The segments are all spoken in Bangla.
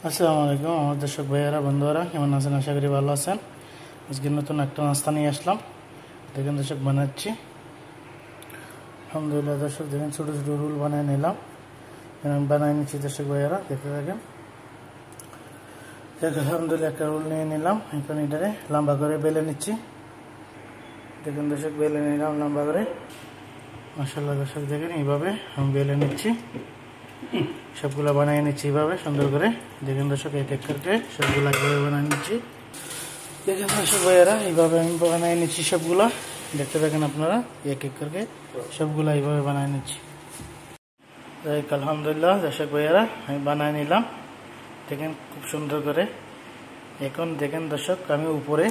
আসসালামু আলাইকুম আমার দর্শক ভাইয়ারা বন্ধুরা কেমন আছেন? আশা করি ভালো আছেন। আজকে নতুন একটা নাস্তা নিয়ে আসলাম। দেখেন দর্শক বানাচ্ছি। আলহামদুলিল্লাহ দর্শক দেখেন ছোটো ছোটো রোল বানিয়ে নিলাম। আমি বানিয়ে নিচ্ছি দর্শক ভাইয়ারা দেখতে থাকেন। আলহামদুলিল্লাহ একটা রোল নিয়ে নিলাম। এখন এটারে লম্বা করে বেলে নিচ্ছি। দেখেন দর্শক বেলে নিলাম লম্বা করে। মাশাআল্লাহ দর্শক দেখেন এইভাবে আমি বেলে নিচ্ছি। সবগুলো বানিয়ে নিচ্ছি এইভাবে সুন্দর করে। দেখেন দর্শক এক এক করে সবগুলো এইভাবে বানিয়ে নিচ্ছি। দেখেন দর্শক ভাইয়েরা এইভাবে আমি বানিয়ে নিচ্ছি সবগুলা। দেখতে থাকেন আপনারা এক এক করে সবগুলো এইভাবে বানিয়ে নিচ্ছি। আলহামদুলিল্লাহ দর্শক ভাইয়েরা আমি বানিয়ে নিলাম। দেখেন খুব সুন্দর করে। এখন দেখেন দর্শক আমি উপরে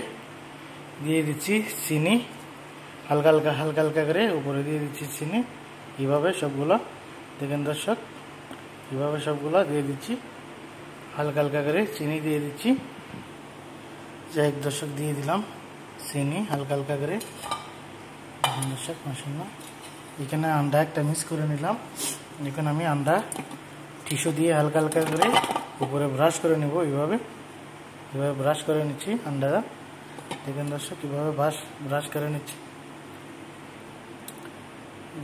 দিয়ে দিচ্ছি চিনি, হালকা হালকা করে উপরে দিয়ে দিচ্ছি চিনি। এইভাবে সবগুলো দেখেন দর্শক এইভাবে সবগুলো দিয়ে দিচ্ছি। হালকা করে চিনি দিয়ে দিচ্ছি। যাই দর্শক দিয়ে দিলাম চিনি হালকা করে। দেখেন দর্শক মাশাআল্লাহ এখানে আন্ডা একটা মিক্স করে নিলাম। এখন আমি আন্ডা টিস্যু দিয়ে হালকা করে উপরে ব্রাশ করে নেব। এইভাবে ব্রাশ করে নিচ্ছি আন্ডাটা। দেখেন দর্শক কীভাবে ব্রাশ করে নিচ্ছি।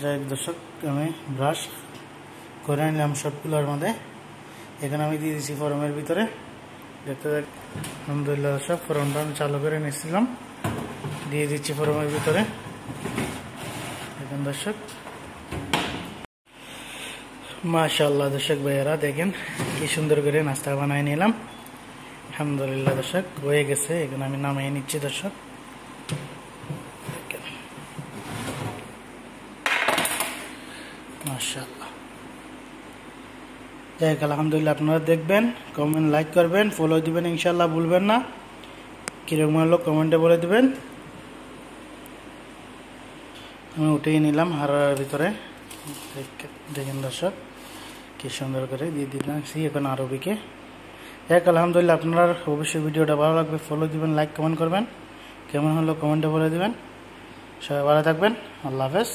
যাই দর্শক আমি ব্রাশ করে নিলাম সবগুলোর মধ্যে। এখানে আমি দিয়ে দিচ্ছি ফরমের ভিতরে। দেখতে আলহামদুলিল্লাহ দর্শক ফরমটা আমি চালু করে নিচ্ছিলাম, দিয়ে দিচ্ছি ফরমের ভিতরে। দেখেন দর্শক মাশাআল্লাহ দর্শক ভাইয়েরা দেখেন কি সুন্দর করে নাস্তা বানিয়ে নিলাম। আলহামদুলিল্লাহ দর্শক হয়ে গেছে। এখানে আমি নামিয়ে নিচ্ছি দর্শক। মাশাআল্লাহ যাক আলহামদুলিল্লাহ আপনারা দেখবেন, কমেন্ট লাইক করবেন, ফলো দিবেন ইনশাআল্লাহ ভুলবেন না। কিরকম হলো কমেন্টে বলে দিবেন। আমি উঠেই নিলাম হারার ভিতরে। দেখেন দর্শক কি সুন্দর করে দিয়ে দিলাম এখন আরবিকে। যাক আলহামদুলিল্লাহ আপনারা অবশ্যই ভিডিওটা ভালো লাগবে, ফলো দিবেন, লাইক কমেন্ট করবেন। কেমন হলো কমেন্টে বলে দিবেন। সবাই ভালো থাকবেন। আল্লাহ হাফেজ।